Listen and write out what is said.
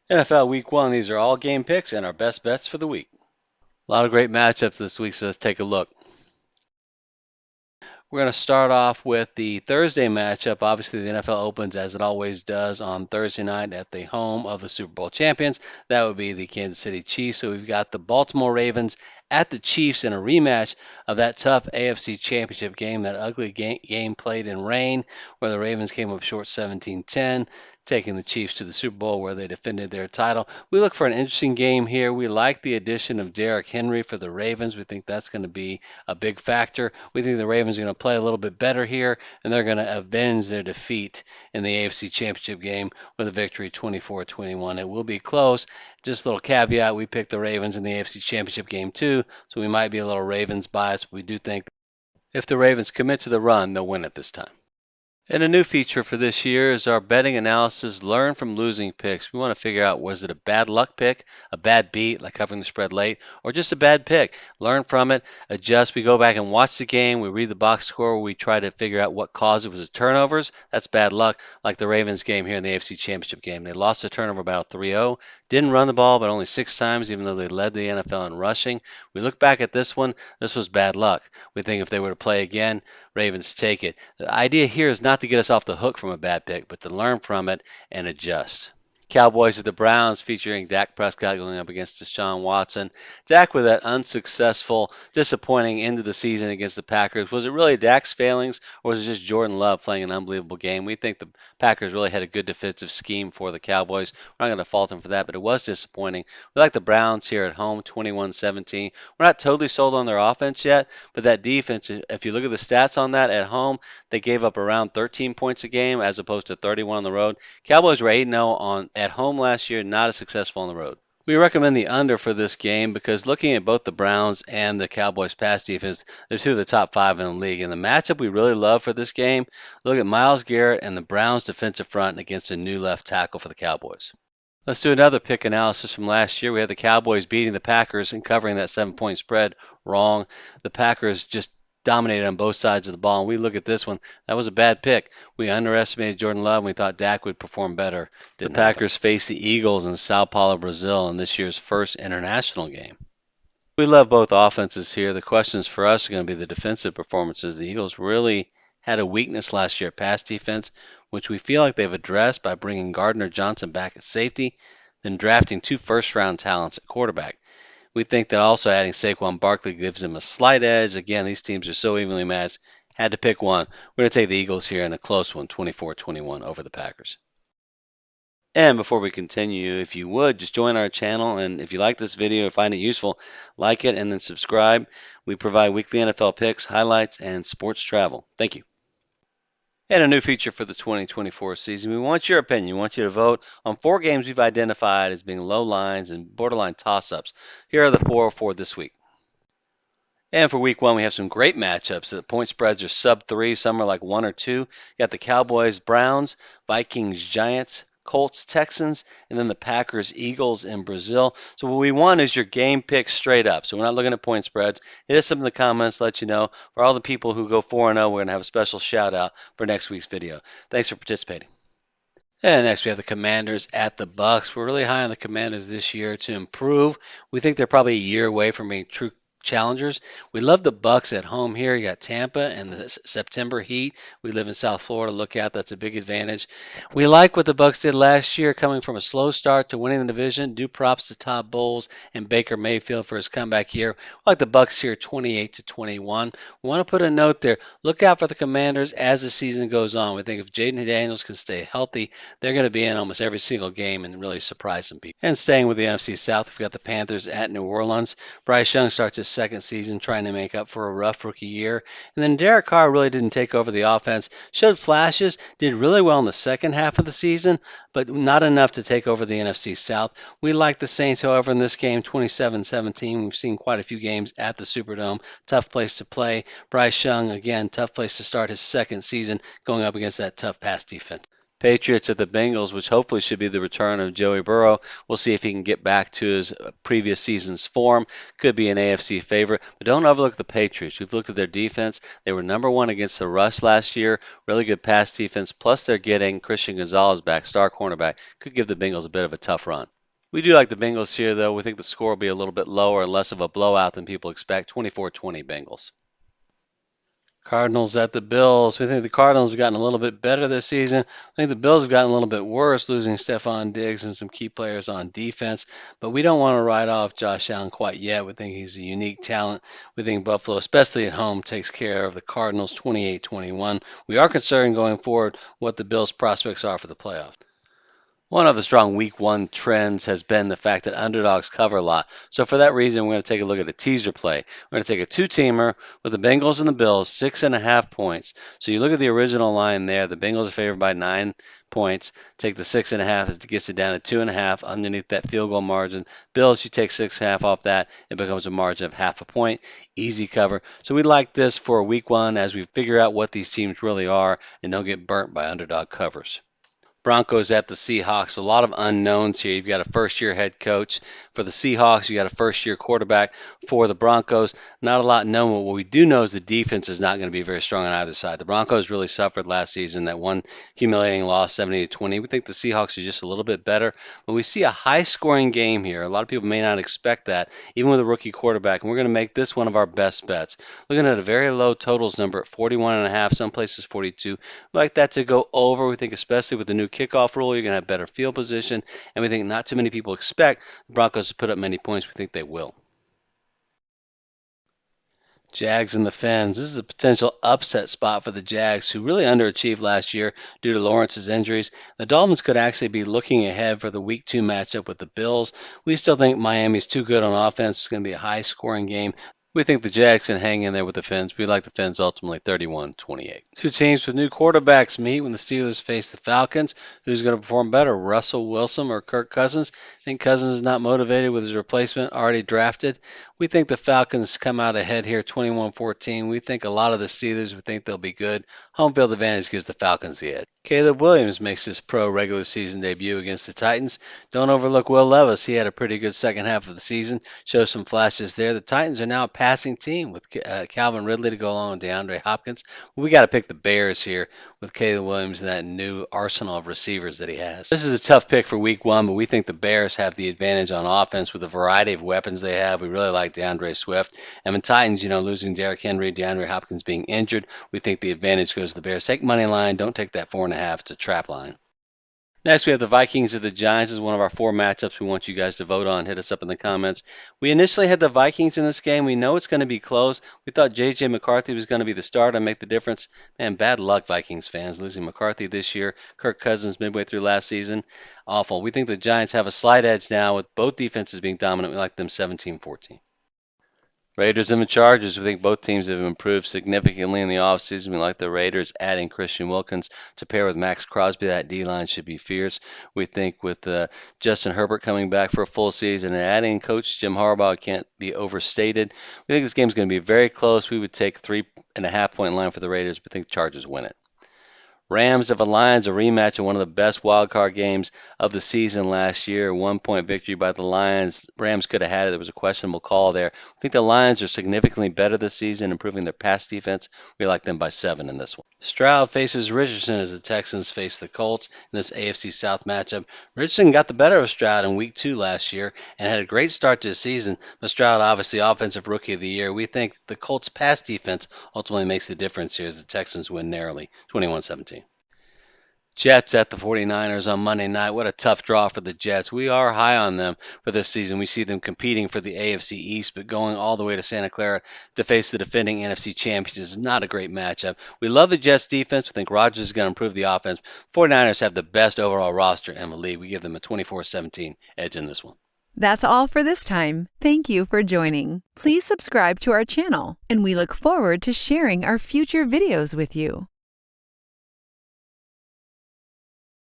NFL Week 1, these are all game picks and our best bets for the week. A lot of great matchups this week, so let's take a look. We're going to start off with the Thursday matchup. Obviously, the NFL opens as it always does on Thursday night at the home of the Super Bowl champions. That would be the Kansas City Chiefs. So we've got the Baltimore Ravens at the Chiefs in a rematch of that tough AFC Championship game, that ugly game played in rain, where the Ravens came up short 17-10, taking the Chiefs to the Super Bowl where they defended their title. We look for an interesting game here. We like the addition of Derrick Henry for the Ravens. We think that's going to be a big factor. We think the Ravens are going to play a little bit better here, and they're going to avenge their defeat in the AFC Championship game with a victory 24-21. It will be close. Just a little caveat, we picked the Ravens in the AFC Championship game too, so we might be a little Ravens biased. We do think if the Ravens commit to the run, they'll win it this time. And a new feature for this year is our betting analysis, learn from losing picks. We want to figure out, was it a bad luck pick, a bad beat, like covering the spread late, or just a bad pick? Learn from it, adjust. We go back and watch the game. We read the box score. We try to figure out what caused it. Was it turnovers? That's bad luck, like the Ravens game here in the AFC Championship game. They lost a turnover about 3-0. Didn't run the ball, but only 6 times, even though they led the NFL in rushing. We look back at this one. This was bad luck. We think if they were to play again, Ravens take it. The idea here is not to get us off the hook from a bad pick, but to learn from it and adjust. Cowboys at the Browns featuring Dak Prescott going up against Deshaun Watson. Dak with that unsuccessful, disappointing end of the season against the Packers. Was it really Dak's failings or was it just Jordan Love playing an unbelievable game? We think the Packers really had a good defensive scheme for the Cowboys. We're not going to fault them for that, but it was disappointing. We like the Browns here at home, 21-17. We're not totally sold on their offense yet, but that defense, if you look at the stats on that at home, they gave up around 13 points a game as opposed to 31 on the road. Cowboys were 8-0 on at home last year, not as successful on the road. We recommend the under for this game because looking at both the Browns and the Cowboys pass defense, they're two of the top 5 in the league. And the matchup we really love for this game, look at Myles Garrett and the Browns defensive front against a new left tackle for the Cowboys. Let's do another pick analysis from last year. We had the Cowboys beating the Packers and covering that 7-point spread. Wrong. The Packers just dominated on both sides of the ball. And we look at this one. That was a bad pick. We underestimated Jordan Love and we thought Dak would perform better. The Packers face the Eagles in Sao Paulo, Brazil in this year's first international game. We love both offenses here. The questions for us are going to be the defensive performances. The Eagles really had a weakness last year at pass defense, which we feel like they've addressed by bringing Gardner Johnson back at safety, then drafting 2 first-round talents at quarterback. We think that also adding Saquon Barkley gives them a slight edge. Again, these teams are so evenly matched. Had to pick one. We're going to take the Eagles here in a close one, 24-21 over the Packers. And before we continue, if you would, just join our channel. And if you like this video or find it useful, like it and then subscribe. We provide weekly NFL picks, highlights, and sports travel. Thank you. And a new feature for the 2024 season. We want your opinion. We want you to vote on 4 games we've identified as being low lines and borderline toss-ups. Here are the 4 for this week. And for week 1, we have some great matchups. The point spreads are sub-3. Some are like 1 or 2. You got the Cowboys, Browns, Vikings, Giants, Colts, Texans, and then the Packers, Eagles, and Brazil. So what we want is your game pick straight up. So we're not looking at point spreads. Hit us up in the comments, let you know. For all the people who go 4-0, we're going to have a special shout out for next week's video. Thanks for participating. And next we have the Commanders at the Bucs. We're really high on the Commanders this year to improve. We think they're probably a year away from being true challengers. We love the Bucs at home here. You got Tampa and the September heat. We live in South Florida. Look out, that's a big advantage. We like what the Bucs did last year, coming from a slow start to winning the division. Do props to Todd Bowles and Baker Mayfield for his comeback here. We like the Bucs here 28-21. We want to put a note there. Look out for the Commanders as the season goes on. We think if Jaden Daniels can stay healthy, they're going to be in almost every single game and really surprise some people. And staying with the NFC South, we've got the Panthers at New Orleans. Bryce Young starts his second season trying to make up for a rough rookie year. And then Derek Carr really didn't take over the offense. Showed flashes, did really well in the second half of the season, but not enough to take over the NFC South. We like the Saints, however, in this game, 27-17. We've seen quite a few games at the Superdome. Tough place to play. Bryce Young, again, tough place to start his second season going up against that tough pass defense. Patriots at the Bengals, which hopefully should be the return of Joey Burrow. We'll see if he can get back to his previous season's form. Could be an AFC favorite, but don't overlook the Patriots. We've looked at their defense. They were number one against the rush last year. Really good pass defense. Plus, they're getting Christian Gonzalez back, star cornerback. Could give the Bengals a bit of a tough run. We do like the Bengals here, though. We think the score will be a little bit lower and less of a blowout than people expect. 24-20 Bengals. Cardinals at the Bills. We think the Cardinals have gotten a little bit better this season. I think the Bills have gotten a little bit worse, losing Stephon Diggs and some key players on defense. But we don't want to write off Josh Allen quite yet. We think he's a unique talent. We think Buffalo, especially at home, takes care of the Cardinals 28-21. We are concerned going forward what the Bills' prospects are for the playoffs. One of the strong week one trends has been the fact that underdogs cover a lot. So for that reason, we're going to take a look at a teaser play. We're going to take a two-teamer with the Bengals and the Bills, 6.5 points. So you look at the original line there. The Bengals are favored by 9 points. Take the 6.5, it gets it down to 2.5 underneath that field goal margin. Bills, you take 6.5 off that, it becomes a margin of 0.5 point. Easy cover. So we like this for week one as we figure out what these teams really are and don't get burnt by underdog covers. Broncos at the Seahawks. A lot of unknowns here. You've got a first-year head coach for the Seahawks. You got a first-year quarterback for the Broncos. Not a lot known. What we do know is the defense is not going to be very strong on either side. The Broncos really suffered last season. That one humiliating loss, 70-20. We think the Seahawks are just a little bit better. But we see a high-scoring game here. A lot of people may not expect that, even with a rookie quarterback. And we're going to make this one of our best bets. Looking at a very low totals number at 41.5. Some places 42. We like that to go over. We think especially with the new kickoff rule, you're going to have better field position, and we think not too many people expect the Broncos to put up many points. We think they will. Jags and the Fins. This is a potential upset spot for the Jags, who really underachieved last year due to Lawrence's injuries. The Dolphins could actually be looking ahead for the Week 2 matchup with the Bills. We still think Miami's too good on offense. It's going to be a high-scoring game. We think the Jags can hang in there with the Fins. We like the Fins ultimately 31-28. Two teams with new quarterbacks meet when the Steelers face the Falcons. Who's going to perform better, Russell Wilson or Kirk Cousins? I think Cousins is not motivated with his replacement already drafted. We think the Falcons come out ahead here 21-14. We think a lot of the Steelers would think they'll be good. Home field advantage gives the Falcons the edge. Caleb Williams makes his pro regular season debut against the Titans. Don't overlook Will Levis. He had a pretty good second half of the season. Shows some flashes there. The Titans are now a passing team with Calvin Ridley to go along with DeAndre Hopkins. We got to pick the Bears here with Caleb Williams and that new arsenal of receivers that he has. This is a tough pick for week one, but we think the Bears have the advantage on offense with the variety of weapons they have. We really like DeAndre Swift. And the Titans, losing Derrick Henry, DeAndre Hopkins being injured, we think the advantage goes to the Bears. Take money line. Don't take that 4.5. It's a trap line. Next, we have the Vikings of the Giants. This is one of our 4 matchups we want you guys to vote on. Hit us up in the comments. We initially had the Vikings in this game. We know it's going to be close. We thought J.J. McCarthy was going to be the starter and make the difference. Man, bad luck, Vikings fans, losing McCarthy this year. Kirk Cousins midway through last season. Awful. We think the Giants have a slight edge now with both defenses being dominant. We like them 17-14. Raiders and the Chargers. We think both teams have improved significantly in the offseason. We like the Raiders adding Christian Wilkins to pair with Max Crosby. That D-line should be fierce. We think with Justin Herbert coming back for a full season and adding Coach Jim Harbaugh can't be overstated. We think this game's going to be very close. We would take 3.5 point line for the Raiders. We think the Chargers win it. Rams of the Lions, a rematch of one of the best wild card games of the season last year. 1-point victory by the Lions. Rams could have had it. There was a questionable call there. I think the Lions are significantly better this season, improving their pass defense. We like them by 7 in this one. Stroud faces Richardson as the Texans face the Colts in this AFC South matchup. Richardson got the better of Stroud in Week 2 last year and had a great start to the season, but Stroud obviously Offensive Rookie of the Year. We think the Colts' pass defense ultimately makes the difference here as the Texans win narrowly, 21-17. Jets at the 49ers on Monday night. What a tough draw for the Jets. We are high on them for this season. We see them competing for the AFC East, but going all the way to Santa Clara to face the defending NFC champions is not a great matchup. We love the Jets defense. We think Rodgers is going to improve the offense. 49ers have the best overall roster in the league. We give them a 24-17 edge in this one. That's all for this time. Thank you for joining. Please subscribe to our channel, and we look forward to sharing our future videos with you.